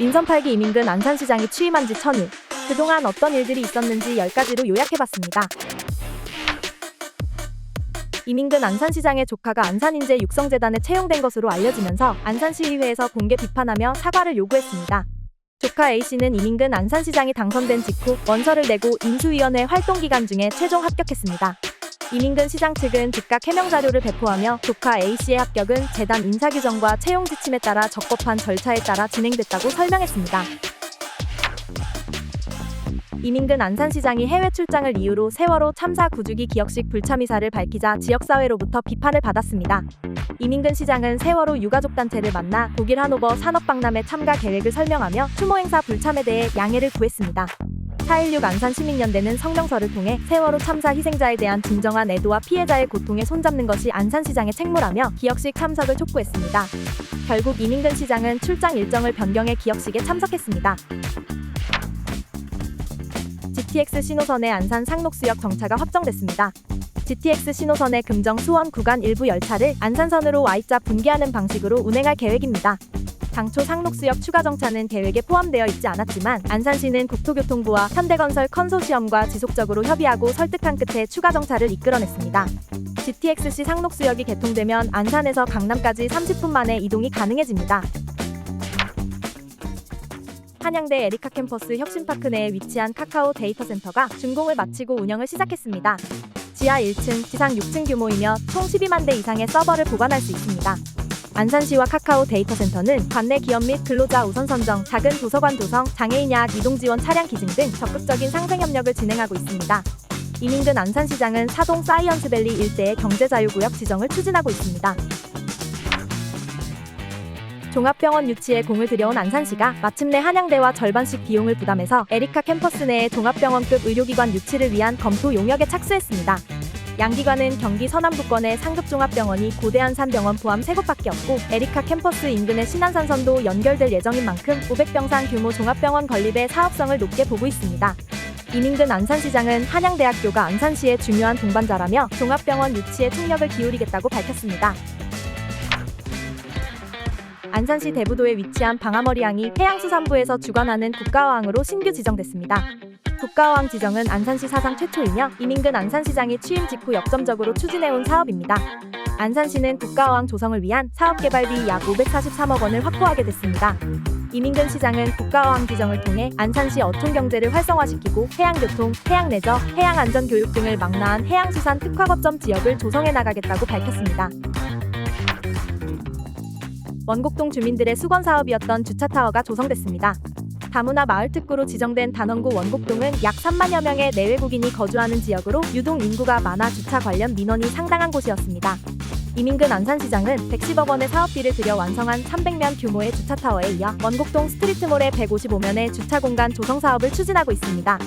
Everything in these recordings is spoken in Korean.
인선 8기 이민근 안산시장이 취임한 지 1000일. 그동안 어떤 일들이 있었는지 10가지로 요약해봤습니다. 이민근 안산시장의 조카가 안산인재 육성재단에 채용된 것으로 알려지면서 안산시의회에서 공개 비판하며 사과를 요구했습니다. 조카 A씨는 이민근 안산시장이 당선된 직후 원서를 내고 인수위원회 활동기간 중에 최종 합격했습니다. 이민근 시장 측은 즉각 해명 자료를 배포하며 조카 A씨의 합격은 재단 인사규정과 채용 지침에 따라 적법한 절차에 따라 진행됐다고 설명했습니다. 이민근 안산시장이 해외 출장을 이유로 세월호 참사 9주기 기억식 불참의사를 밝히자 지역사회로부터 비판을 받았습니다. 이민근 시장은 세월호 유가족 단체를 만나 독일 하노버 산업박람회 참가 계획을 설명하며 추모 행사 불참에 대해 양해를 구했습니다. 4.16 안산시민연대는 성명서를 통해 세월호 참사 희생자에 대한 진정한 애도와 피해자의 고통에 손잡는 것이 안산시장의 책무라며 기억식 참석을 촉구했습니다. 결국 이민근 시장은 출장 일정을 변경해 기억식에 참석했습니다. GTX 신호선의 안산 상록수역 정차가 확정됐습니다. GTX 신호선의 금정 수원 구간 일부 열차를 안산선으로 Y자 분기하는 방식으로 운행할 계획입니다. 당초 상록수역 추가 정차는 계획에 포함되어 있지 않았지만 안산시는 국토교통부와 현대건설 컨소시엄과 지속적으로 협의하고 설득한 끝에 추가 정차를 이끌어냈습니다. GTX-C 상록수역이 개통되면 안산에서 강남까지 30분 만에 이동이 가능해집니다. 한양대 에리카 캠퍼스 혁신파크 내에 위치한 카카오 데이터센터가 준공을 마치고 운영을 시작했습니다. 지하 1층, 지상 6층 규모이며 총 12만 대 이상의 서버를 보관할 수 있습니다. 안산시와 카카오 데이터센터는 관내 기업 및 근로자 우선 선정, 작은 도서관 조성, 장애인 야학 이동 지원 차량 기증 등 적극적인 상생 협력을 진행하고 있습니다. 이민근 안산시장은 사동 사이언스밸리 일대의 경제자유구역 지정을 추진하고 있습니다. 종합병원 유치에 공을 들여온 안산시가 마침내 한양대와 절반씩 비용을 부담해서 에리카 캠퍼스 내의 종합병원급 의료기관 유치를 위한 검토 용역에 착수했습니다. 양기관은 경기 서남부권의 상급종합병원이 고대안산병원 포함 3곳밖에 없고 에리카 캠퍼스 인근의 신안산선도 연결될 예정인 만큼 500병상 규모 종합병원 건립의 사업성을 높게 보고 있습니다. 이민근 안산시장은 한양대학교가 안산시의 중요한 동반자라며 종합병원 유치에 총력을 기울이겠다고 밝혔습니다. 안산시 대부도에 위치한 방아머리항이 해양수산부에서 주관하는 국가어항으로 신규 지정됐습니다. 국가어항 지정은 안산시 사상 최초이며 이민근 안산시장이 취임 직후 역점적으로 추진해온 사업입니다. 안산시는 국가어항 조성을 위한 사업개발비 약 543억 원을 확보하게 됐습니다. 이민근 시장은 국가어항 지정을 통해 안산시 어촌경제를 활성화시키고 해양교통, 해양레저, 해양안전교육 등을 망라한 해양수산 특화거점 지역을 조성해 나가겠다고 밝혔습니다. 원곡동 주민들의 수건사업이었던 주차타워가 조성됐습니다. 다문화 마을특구로 지정된 단원구 원곡동은 약 3만여 명의 내외국인이 거주하는 지역으로 유동 인구가 많아 주차 관련 민원이 상당한 곳이었습니다. 이민근 안산시장은 110억 원의 사업비를 들여 완성한 300면 규모의 주차타워에 이어 원곡동 스트리트몰의 155면의 주차공간 조성 사업을 추진하고 있습니다.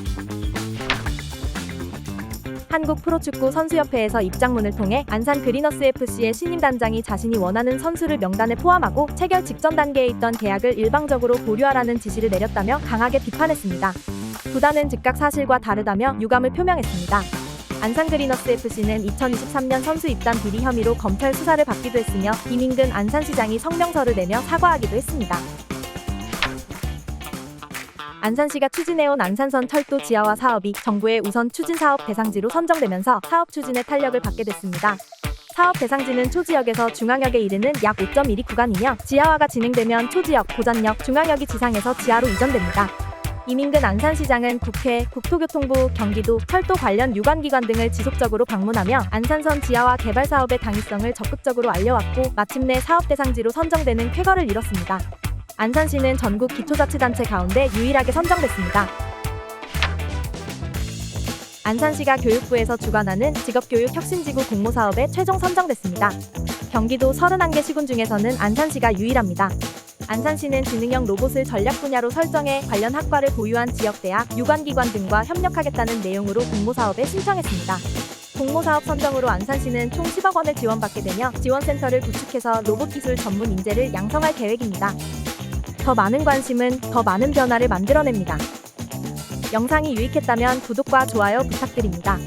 한국 프로축구 선수협회에서 입장문을 통해 안산 그리너스FC의 신임 단장이 자신이 원하는 선수를 명단에 포함하고 체결 직전 단계에 있던 계약을 일방적으로 보류하라는 지시를 내렸다며 강하게 비판했습니다. 구단은 즉각 사실과 다르다며 유감을 표명했습니다. 안산 그리너스FC는 2023년 선수 입단 비리 혐의로 검찰 수사를 받기도 했으며 이민근 안산시장이 성명서를 내며 사과하기도 했습니다. 안산시가 추진해온 안산선 철도 지하화 사업이 정부의 우선 추진사업 대상지로 선정되면서 사업 추진에 탄력을 받게 됐습니다. 사업 대상지는 초지역에서 중앙역에 이르는 약 5.12 구간이며 지하화가 진행되면 초지역, 고잔역, 중앙역이 지상에서 지하로 이전됩니다. 이민근 안산시장은 국회, 국토교통부, 경기도, 철도 관련 유관기관 등을 지속적으로 방문하며 안산선 지하화 개발 사업의 당위성을 적극적으로 알려왔고 마침내 사업 대상지로 선정되는 쾌거를 이뤘습니다. 안산시는 전국 기초자치단체 가운데 유일하게 선정됐습니다. 안산시가 교육부에서 주관하는 직업교육 혁신지구 공모사업에 최종 선정됐습니다. 경기도 31개 시군 중에서는 안산시가 유일합니다. 안산시는 지능형 로봇을 전략 분야로 설정해 관련 학과를 보유한 지역대학, 유관기관 등과 협력하겠다는 내용으로 공모사업에 신청했습니다. 공모사업 선정으로 안산시는 총 10억 원을 지원받게 되며 지원센터를 구축해서 로봇 기술 전문 인재를 양성할 계획입니다. 더 많은 관심은 더 많은 변화를 만들어냅니다. 영상이 유익했다면 구독과 좋아요 부탁드립니다.